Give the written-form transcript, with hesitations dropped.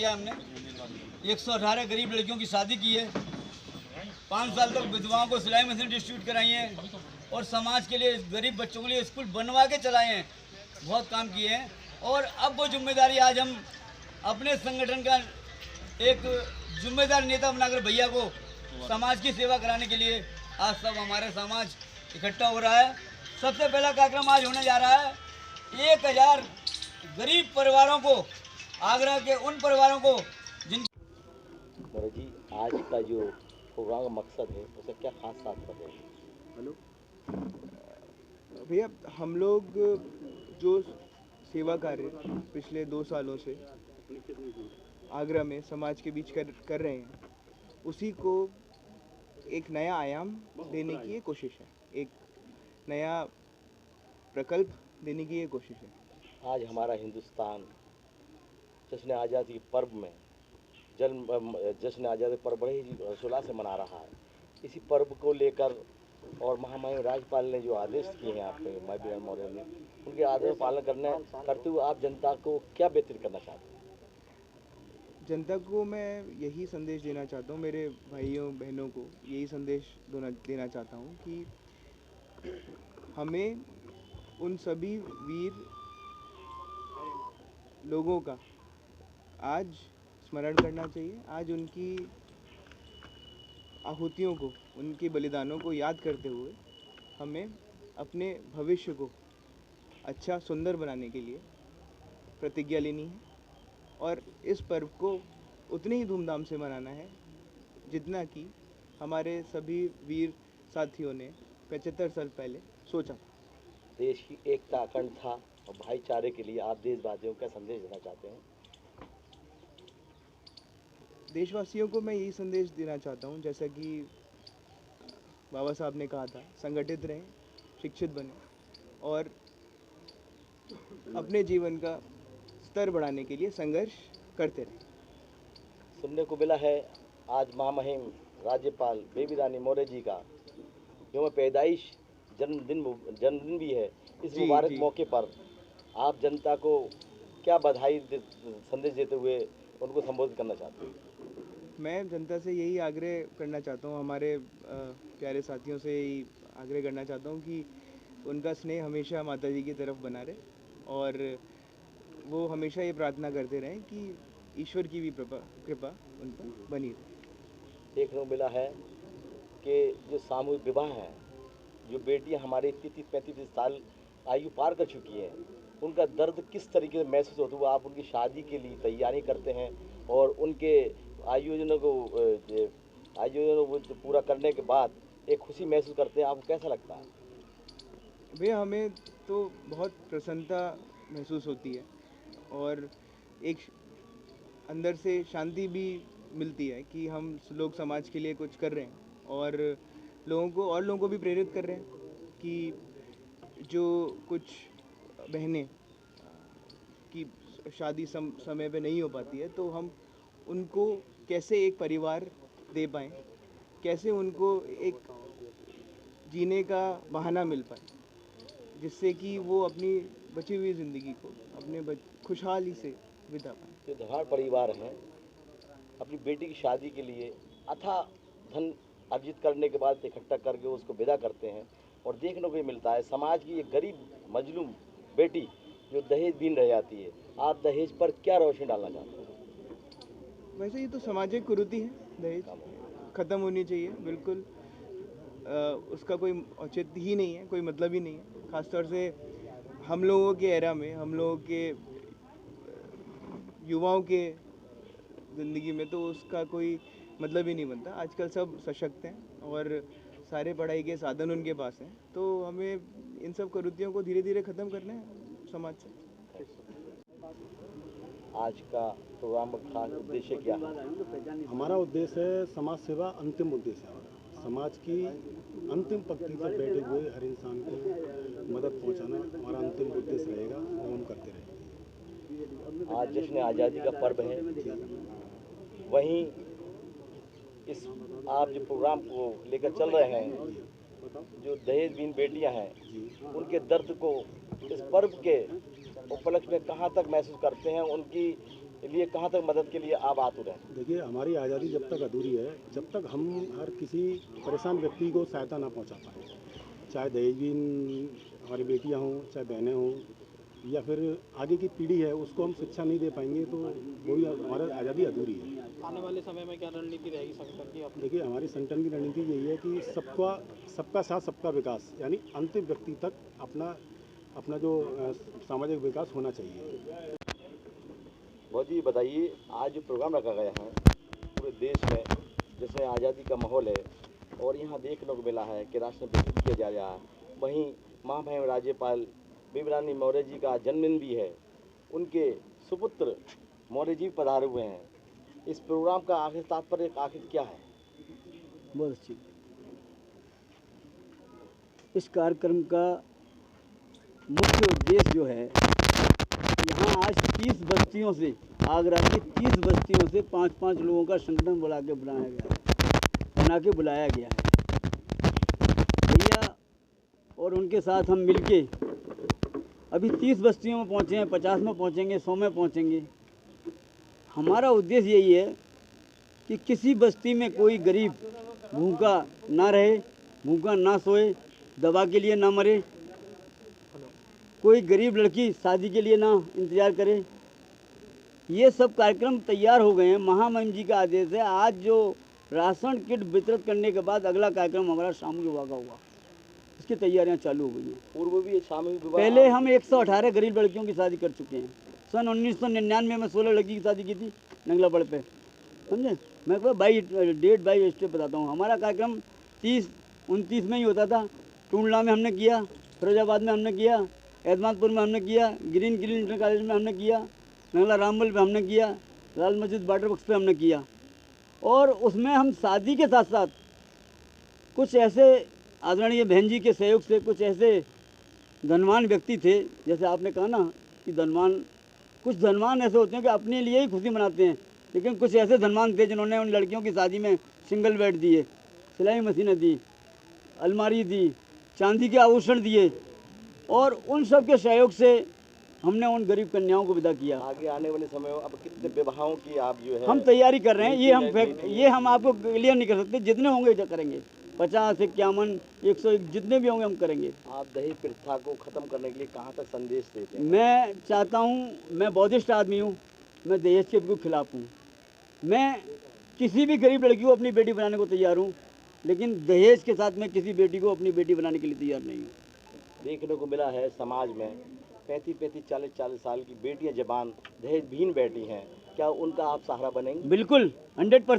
किया है हमने। 118 गरीब लड़कियों की शादी की है, 5 साल तक विधवाओं को सिलाई मशीन डिस्ट्रीब्यूट कराई है और समाज के लिए गरीब बच्चों के लिए स्कूल बनवा के चलाए हैं। बहुत काम किए हैं और अब वो जिम्मेदारी आज हम अपने संगठन का एक जिम्मेदार नेता बनाकर भैया को समाज की सेवा कराने के लिए आज सब हमारे समाज इकट्ठा हो रहा है। सबसे पहला कार्यक्रम आज होने जा रहा है 1000 गरीब परिवारों को, आगरा के उन परिवारों को जिन जी आज का जो प्रोग्राम का मकसद है उसे क्या खास बात कर रहे हैं? हेलो भैया, हम लोग जो सेवा कार्य पिछले 2 सालों से आगरा में समाज के बीच कर रहे हैं, उसी को एक नया आयाम देने की ये कोशिश है, एक नया प्रकल्प देने की ये कोशिश है। आज हमारा हिंदुस्तान जश्न आज़ादी पर्व में जश्न आज़ादी पर्व बड़े ही हर्षोल्लास से मना रहा है। इसी पर्व को लेकर और महामहिम राज्यपाल ने जो आदेश किए हैं आपके माननीय महोदय ने, उनके आदेश पालन करते हुए आप जनता को क्या बेहतर करना चाहते हैं? जनता को मैं यही संदेश देना चाहता हूँ, मेरे भाइयों बहनों को यही संदेश देना चाहता हूँ कि हमें उन सभी वीर लोगों का आज स्मरण करना चाहिए। आज उनकी आहुतियों को, उनके बलिदानों को याद करते हुए हमें अपने भविष्य को अच्छा सुंदर बनाने के लिए प्रतिज्ञा लेनी है और इस पर्व को उतने ही धूमधाम से मनाना है जितना कि हमारे सभी वीर साथियों ने 75 साल पहले सोचा था। देश की एकता, अखंडता और भाईचारे के लिए आप देशवासियों का संदेश देना चाहते हैं? देशवासियों को मैं यही संदेश देना चाहता हूँ, जैसा कि बाबा साहब ने कहा था, संगठित रहें, शिक्षित बने और अपने जीवन का स्तर बढ़ाने के लिए संघर्ष करते रहें। सुनने को मिला है आज महामहिम राज्यपाल बेबी रानी मौर्य जी का यौम पैदाइश जन्मदिन भी है। इस मुबारक मौके पर आप जनता को क्या बधाई संदेश देते हुए उनको संबोधित करना चाहते हैं? मैं जनता से यही आग्रह करना चाहता हूँ, हमारे प्यारे साथियों से यही आग्रह करना चाहता हूँ कि उनका स्नेह हमेशा माता जी की तरफ बना रहे और वो हमेशा ये प्रार्थना करते रहें कि ईश्वर की भी कृपा उन पर बनी रहे। देखने को मिला है कि जो सामूहिक विवाह है, जो बेटियां हमारे 33-35 साल आयु पार कर चुकी हैं, उनका दर्द किस तरीके से महसूस होता है? आप उनकी शादी के लिए तैयारी करते हैं और उनके आयोजनों को पूरा करने के बाद एक खुशी महसूस करते हैं, आपको कैसा लगता है? भैया, हमें तो बहुत प्रसन्नता महसूस होती है और एक अंदर से शांति भी मिलती है कि हम लोग समाज के लिए कुछ कर रहे हैं और लोगों को भी प्रेरित कर रहे हैं कि जो कुछ बहनें की शादी समय पे नहीं हो पाती है, तो हम उनको कैसे एक परिवार दे पाएँ, कैसे उनको एक जीने का बहाना मिल पाए, जिससे कि वो अपनी बची हुई ज़िंदगी को अपने खुशहाली से बिता पाएँ। जो धनाढ़ परिवार हैं, अपनी बेटी की शादी के लिए अथाह धन अर्जित करने के बाद इकट्ठा करके उसको विदा करते हैं और देखने को मिलता है समाज की एक गरीब मजलूम बेटी जो दहेज बीन रह जाती है। आप दहेज पर क्या रोशनी डालना चाहते हैं? वैसे ये तो सामाजिक कुरीति है, दहेज ख़त्म होनी चाहिए बिल्कुल। उसका कोई औचित्य ही नहीं है, कोई मतलब ही नहीं है। ख़ासतौर से हम लोगों के एरा में, हम लोगों के युवाओं के ज़िंदगी में तो उसका कोई मतलब ही नहीं बनता। आजकल सब सशक्त हैं और सारे पढ़ाई के साधन उनके पास हैं, तो हमें इन सब कुरीतियों को धीरे धीरे ख़त्म करना है समाज से। आज का प्रोग्राम का खास उद्देश्य क्या है? हमारा उद्देश्य है समाज सेवा, अंतिम उद्देश्य है समाज की अंतिम पंक्ति पर बैठे हुए हर इंसान को मदद पहुंचाना हमारा अंतिम उद्देश्य रहेगा और हम करते रहेंगे। आज जश्न आज़ादी का पर्व है, वहीं इस आप जो प्रोग्राम को लेकर चल रहे हैं, जो दहेज बीन बेटियां हैं, उनके दर्द को इस पर्व के उपलक्ष्य में कहाँ तक महसूस करते हैं? उनकी लिए कहाँ तक मदद के लिए आप आतुर हैं? देखिए, हमारी आज़ादी जब तक अधूरी है, जब तक हम हर किसी परेशान व्यक्ति को सहायता ना पहुंचा पाएँ, चाहे दहेजहीन हमारी बेटियां हों, चाहे बहनें हों, या फिर आगे की पीढ़ी है उसको हम शिक्षा नहीं दे पाएंगे, तो वो भी हमारी आज़ादी अधूरी है। आने वाले समय में क्या रणनीति रहेगी संगठन की अपनी? देखिए, हमारी संगठन की रणनीति यही है कि सबका साथ सबका विकास, यानी अंतिम व्यक्ति तक अपना जो सामाजिक विकास होना चाहिए। बहुत जी बताइए, आज जो प्रोग्राम रखा गया है पूरे देश में जिसमें आज़ादी का माहौल है और यहाँ देखने को मिला है कि राष्ट्र विकसित किया जा रहा है, वहीं महामहिम राज्यपाल बेबी मौर्य जी का जन्मदिन भी है, उनके सुपुत्र मौर्य जी पधारे हुए हैं। इस प्रोग्राम का आखिर तात्पर्य आखिर क्या है? बहुत अच्छी। इस कार्यक्रम का मुख्य उद्देश्य जो है, यहाँ आज 30 बस्तियों से, आगरा की 30 बस्तियों से 5-5 लोगों का संगठन बना के बुलाया गया है भैया, और उनके साथ हम मिलके अभी 30 बस्तियों में पहुँचे हैं, 50 में पहुँचेंगे, 100 में पहुँचेंगे। हमारा उद्देश्य यही है कि किसी बस्ती में कोई गरीब भूखा ना रहे, भूखा ना सोए, दवा के लिए ना मरे, कोई गरीब लड़की शादी के लिए ना इंतज़ार करे। ये सब कार्यक्रम तैयार हो गए हैं। महामहिम जी का आदेश है। आज जो राशन किट वितरित करने के बाद अगला कार्यक्रम हमारा सामूहिक विवाह का हुआ, इसकी तैयारियां चालू हो गई हैं। पूर्व भी सामूहिक विवाह, पहले हम 118 गरीब लड़कियों की शादी कर चुके हैं। सन 1999 में 16 लड़की की शादी की थी नंगलाबड़ पे, समझे। मैं डेट बाई स्टेप बताता हूँ। हमारा कार्यक्रम 30-29 में ही होता था। टूंडला में हमने किया, फिरोजाबाद में हमने किया, एतमादपुर में हमने किया, ग्रीन इंटर कॉलेज में हमने किया, नंगला रामबल पे हमने किया, लाल मस्जिद वाटर बॉक्स पे हमने किया। और उसमें हम शादी के साथ साथ कुछ ऐसे आदरणीय बहन जी के सहयोग से कुछ ऐसे धनवान व्यक्ति थे, जैसे आपने कहा ना कि कुछ धनवान ऐसे होते हैं कि अपने लिए ही खुशी मनाते हैं, लेकिन कुछ ऐसे धनवान थे जिन्होंने उन लड़कियों की शादी में सिंगल बेड दिए, सिलाई मशीनें दी, अलमारी दी, चांदी के आभूषण दिए, और उन सब के सहयोग से हमने उन गरीब कन्याओं को विदा किया। आगे आने वाले समय में अब कितने विवाहों की आप जो है हम तैयारी कर रहे हैं। ये हम आपको क्लियर नहीं कर सकते। जितने होंगे जो करेंगे, 50, 51, 101 जितने भी होंगे हम करेंगे। आप दहेज प्रथा को खत्म करने के लिए कहाँ तक संदेश देते हैं? मैं चाहता हूँ, मैं बौद्धिस्ट आदमी हूँ, मैं दहेज के बिल्कुल खिलाफ हूँ। मैं किसी भी गरीब लड़की को अपनी बेटी बनाने को तैयार हूँ, लेकिन दहेज के साथ मैं किसी बेटी को अपनी बेटी बनाने के लिए तैयार नहीं हूँ। देखने को मिला है समाज में 35-35, 40-40 साल की बेटियां जवान दहेज विहीन बैठी हैं, क्या उनका आप सहारा बनेंगे? बिल्कुल 100%।